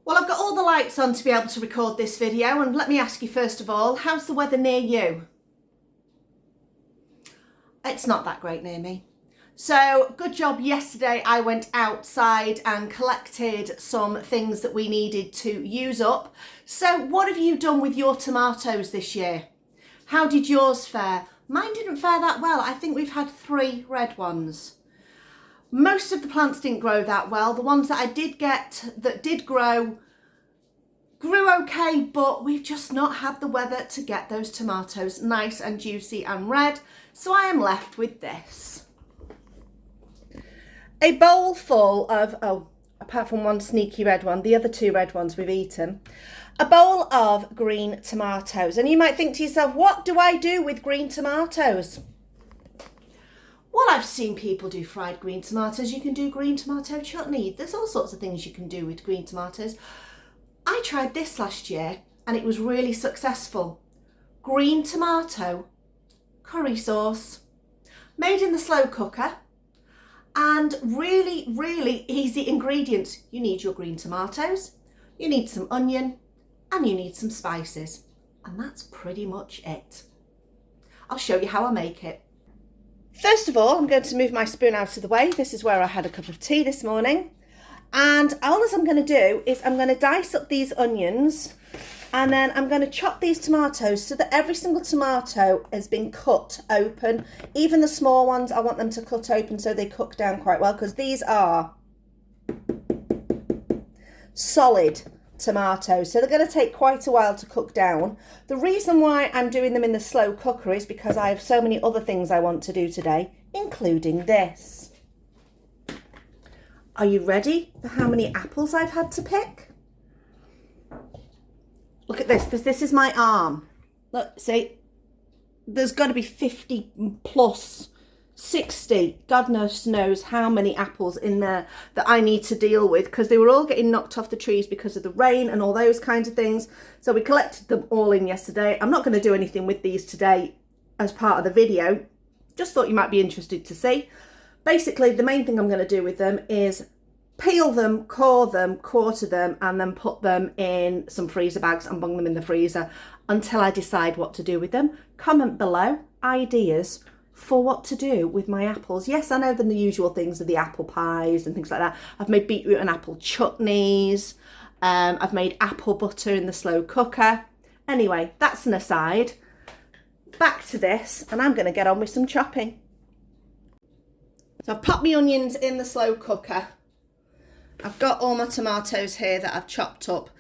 Well, I've got all the lights on to be able to record this video, and let me ask you first of all, how's the weather near you? It's not that great near me. So good job yesterday. I went outside and collected some things that we needed to use up. So what have you done with your tomatoes this year? How did yours fare? Mine didn't fare that well. I think we've had 3 red ones. Most of the plants didn't grow that well. The ones that I did get that did grew okay, but we've just not had the weather to get those tomatoes nice and juicy and red. So I am left with this. A bowl full of, apart from one sneaky red one, the other 2 red ones we've eaten. A bowl of green tomatoes. And you might think to yourself, what do I do with green tomatoes? Well, I've seen people do fried green tomatoes. You can do green tomato chutney. There's all sorts of things you can do with green tomatoes. I tried this last year and it was really successful. Green tomato curry sauce, made in the slow cooker, and really, really easy ingredients. You need your green tomatoes, you need some onion, and you need some spices. And that's pretty much it. I'll show you how I make it. First of all, I'm going to move my spoon out of the way. This is where I had a cup of tea this morning. And all I'm going to do is I'm going to dice up these onions, and then I'm going to chop these tomatoes so that every single tomato has been cut open. Even the small ones, I want them to cut open so they cook down quite well, because these are solid tomatoes, so they're going to take quite a while to cook down. The reason why I'm doing them in the slow cooker is because I have so many other things I want to do today, including this. Are you ready for how many apples I've had to pick? Look at this. This is my arm. Look, see, there's got to be 50 plus 60, God knows how many apples in there that I need to deal with, because they were all getting knocked off the trees because of the rain and all those kinds of things. So we collected them all in yesterday. I'm not going to do anything with these today as part of the video. Just thought you might be interested to see. Basically, the main thing I'm going to do with them is peel them, core them, quarter them, and then put them in some freezer bags and bung them in the freezer until I decide what to do with them. Comment below ideas for what to do with my apples. Yes, I know the usual things are the apple pies and things like that. I've made beetroot and apple chutneys. I've made apple butter in the slow cooker. Anyway, that's an aside. Back to this, and I'm going to get on with some chopping. So I've popped my onions in the slow cooker. I've got all my tomatoes here that I've chopped up.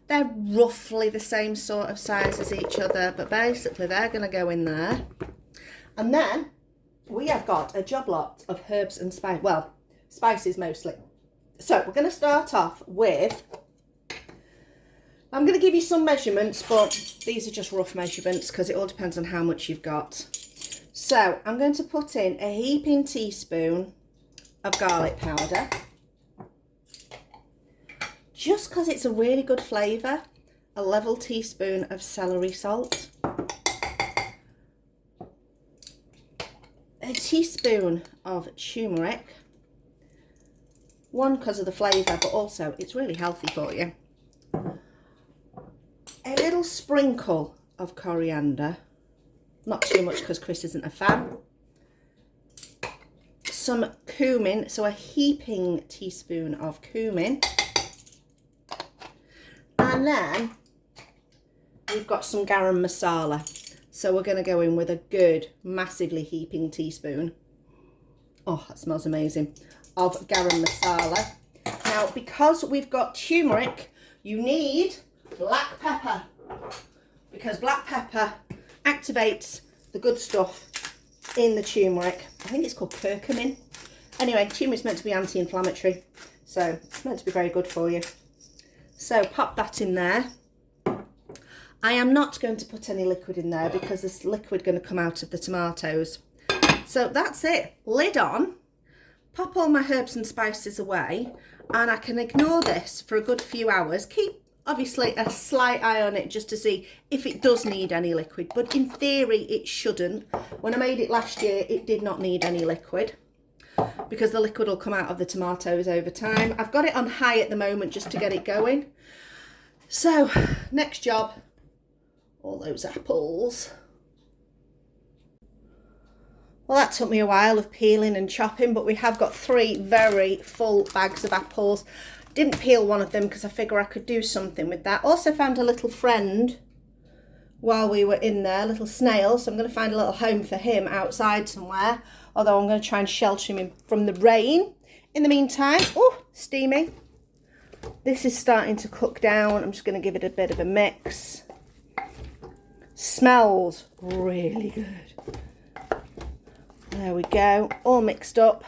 They're roughly the same sort of size as each other, but basically they're going to go in there. And then we have got a job lot of herbs and spices, well, spices mostly. So we're going to start off with, I'm going to give you some measurements, but these are just rough measurements because it all depends on how much you've got. So I'm going to put in a heaping teaspoon of garlic powder, just because it's a really good flavour. A level teaspoon of celery salt, a teaspoon of turmeric, one because of the flavour, but also it's really healthy for you. A little sprinkle of coriander, not too much because Chris isn't a fan. Some cumin, so a heaping teaspoon of cumin. And then we've got some garam masala. So we're going to go in with a good, massively heaping teaspoon. Oh, that smells amazing. Of garam masala. Now, because we've got turmeric, you need black pepper. Because black pepper activates the good stuff in the turmeric. I think it's called curcumin. Anyway, turmeric's meant to be anti-inflammatory. So it's meant to be very good for you. So pop that in there. I am not going to put any liquid in there because there's liquid going to come out of the tomatoes. So that's it. Lid on. Pop all my herbs and spices away, and I can ignore this for a good few hours. Keep, obviously, a slight eye on it just to see if it does need any liquid, but in theory it shouldn't. When I made it last year, it did not need any liquid. because the liquid will come out of the tomatoes over time. I've got it on high at the moment just to get it going. So, next job, all those apples. Well, that took me a while of peeling and chopping, but we have got 3 very full bags of apples. Didn't peel one of them because I figure I could do something with that. Also found a little friend while we were in there, a little snail, so I'm going to find a little home for him outside somewhere, although I'm going to try and shelter him from the rain. In the meantime, oh, steamy. This is starting to cook down. I'm just going to give it a bit of a mix. Smells really good. There we go, all mixed up.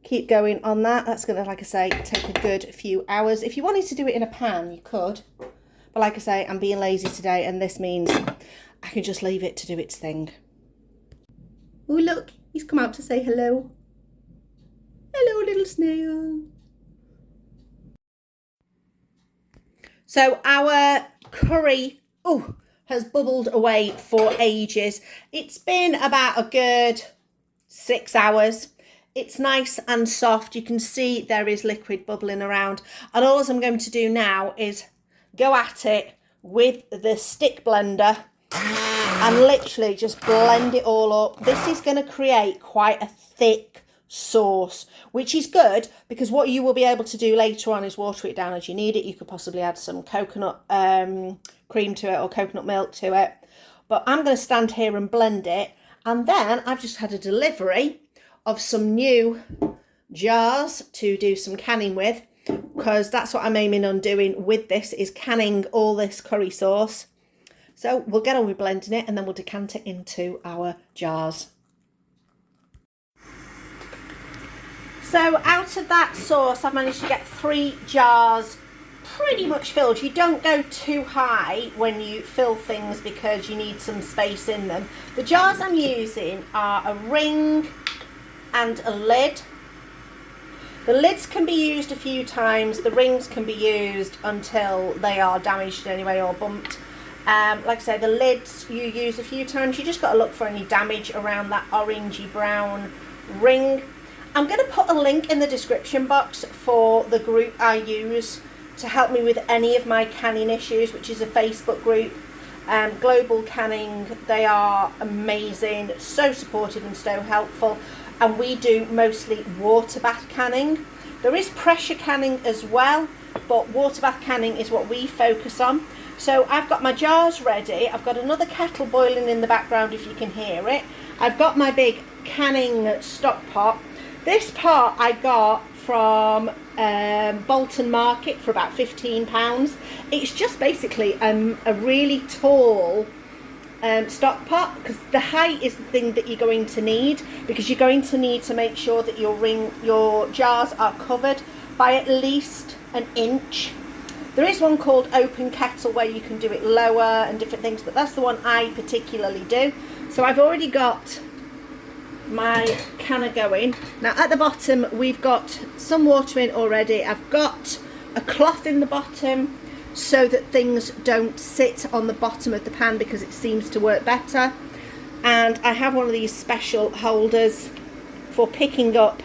Keep going on that. That's going to, like I say, take a good few hours. If you wanted to do it in a pan, you could. But like I say, I'm being lazy today, and this means I can just leave it to do its thing. Oh, look, he's come out to say hello. Hello, little snail. So our curry, has bubbled away for ages. It's been about a good 6 hours. It's nice and soft. You can see there is liquid bubbling around. And all I'm going to do now is go at it with the stick blender and literally just blend it all up. This is going to create quite a thick sauce, which is good because what you will be able to do later on is water it down as you need it. You could possibly add some coconut cream to it or coconut milk to it, but I'm going to stand here and blend it. And then I've just had a delivery of some new jars to do some canning with, because that's what I'm aiming on doing with this, is canning all this curry sauce. So we'll get on with blending it and then we'll decant it into our jars. So out of that sauce, I've managed to get 3 jars pretty much filled. You don't go too high when you fill things because you need some space in them. The jars I'm using are a ring and a lid. The lids can be used a few times. The rings can be used until they are damaged anyway or bumped. Like I say, the lids you use a few times. You just got to look for any damage around that orangey brown ring. I'm going to put a link in the description box for the group I use to help me with any of my canning issues, which is a Facebook group, Global Canning. They are amazing, so supportive and so helpful, and we do mostly water bath canning. There is pressure canning as well, but water bath canning is what we focus on. So I've got my jars ready. I've got another kettle boiling in the background if you can hear it. I've got my big canning stock pot. This pot I got from Bolton Market for about £15. It's just basically a really tall stock pot, because the height is the thing that you're going to need, because you're going to need to make sure that your jars are covered by at least an inch. There is one called Open Kettle where you can do it lower and different things, but that's the one I particularly do. So I've already got my canner going. Now at the bottom we've got some water in already. I've got a cloth in the bottom so that things don't sit on the bottom of the pan, because it seems to work better. And I have one of these special holders for picking up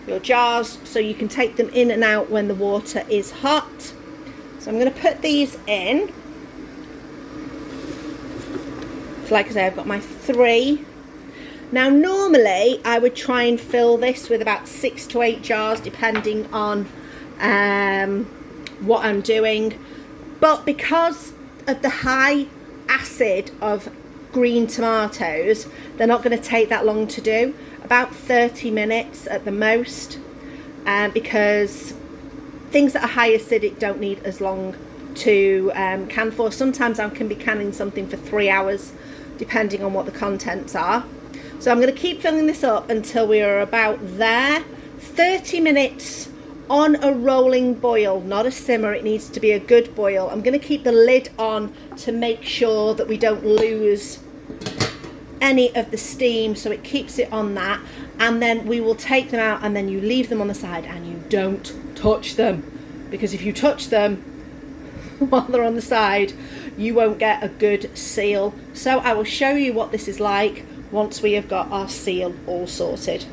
your jars so you can take them in and out when the water is hot. So I'm going to put these in. So like I say, I've got my 3. Now normally I would try and fill this with about 6 to 8 jars depending on what I'm doing, but because of the high acid of green tomatoes, they're not going to take that long to do, about 30 minutes at the most, because things that are high acidic don't need as long to can for. Sometimes I can be canning something for 3 hours depending on what the contents are. So I'm going to keep filling this up until we are about there. 30 minutes on a rolling boil, not a simmer. It needs to be a good boil. I'm going to keep the lid on to make sure that we don't lose any of the steam, so it keeps it on that. And then we will take them out, and then you leave them on the side and you don't touch them, because if you touch them while they're on the side, you won't get a good seal. So I will show you what this is like once we have got our seal all sorted.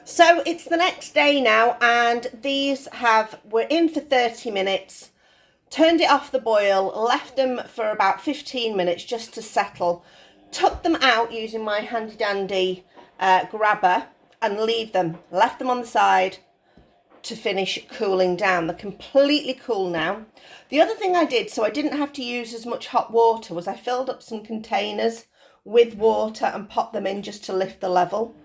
So it's the next day now, and these were in for 30 minutes. Turned it off the boil, left them for about 15 minutes just to settle. Took them out using my handy dandy grabber and left them on the side to finish cooling down. They're completely cool now. The other thing I did, so I didn't have to use as much hot water, was I filled up some containers with water and popped them in just to lift the level.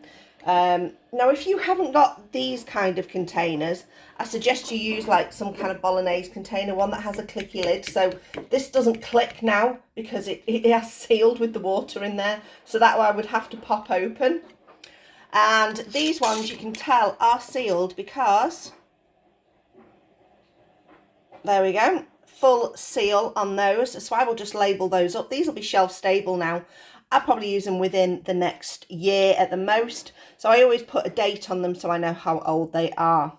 Now, if you haven't got these kind of containers, I suggest you use like some kind of bolognese container, one that has a clicky lid. So this doesn't click now because it has sealed with the water in there. So that way I would have to pop open. And these ones, you can tell, are sealed because, there we go, full seal on those. So I will just label those up. These will be shelf stable now. I'll probably use them within the next year at the most. So I always put a date on them so I know how old they are.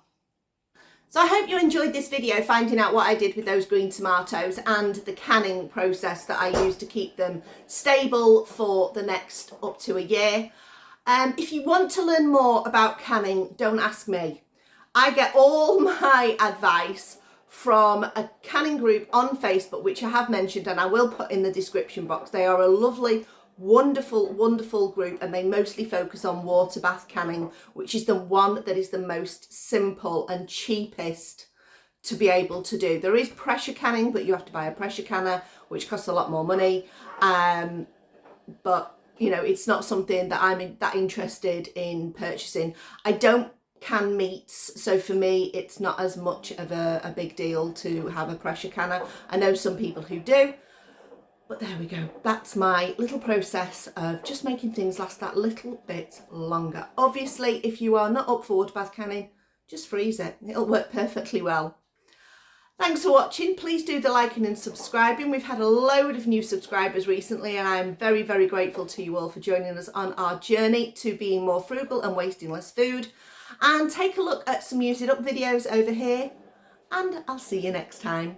So I hope you enjoyed this video finding out what I did with those green tomatoes and the canning process that I used to keep them stable for the next up to a year. If you want to learn more about canning, don't ask me. I get all my advice from a canning group on Facebook, which I have mentioned and I will put in the description box. They are a lovely, wonderful, wonderful group, and they mostly focus on water bath canning, which is the one that is the most simple and cheapest to be able to do. There is pressure canning, but you have to buy a pressure canner, which costs a lot more money. But you know, it's not something that I'm that interested in purchasing. I don't can meats, so for me it's not as much of a big deal to have a pressure canner. I know some people who do, but there we go. That's my little process of just making things last that little bit longer. Obviously, if you are not up for water bath canning, just freeze it. It'll work perfectly well. Thanks for watching. Please do the liking and subscribing. We've had a load of new subscribers recently, and I'm very, very grateful to you all for joining us on our journey to being more frugal and wasting less food. And take a look at some use it up videos over here, and I'll see you next time.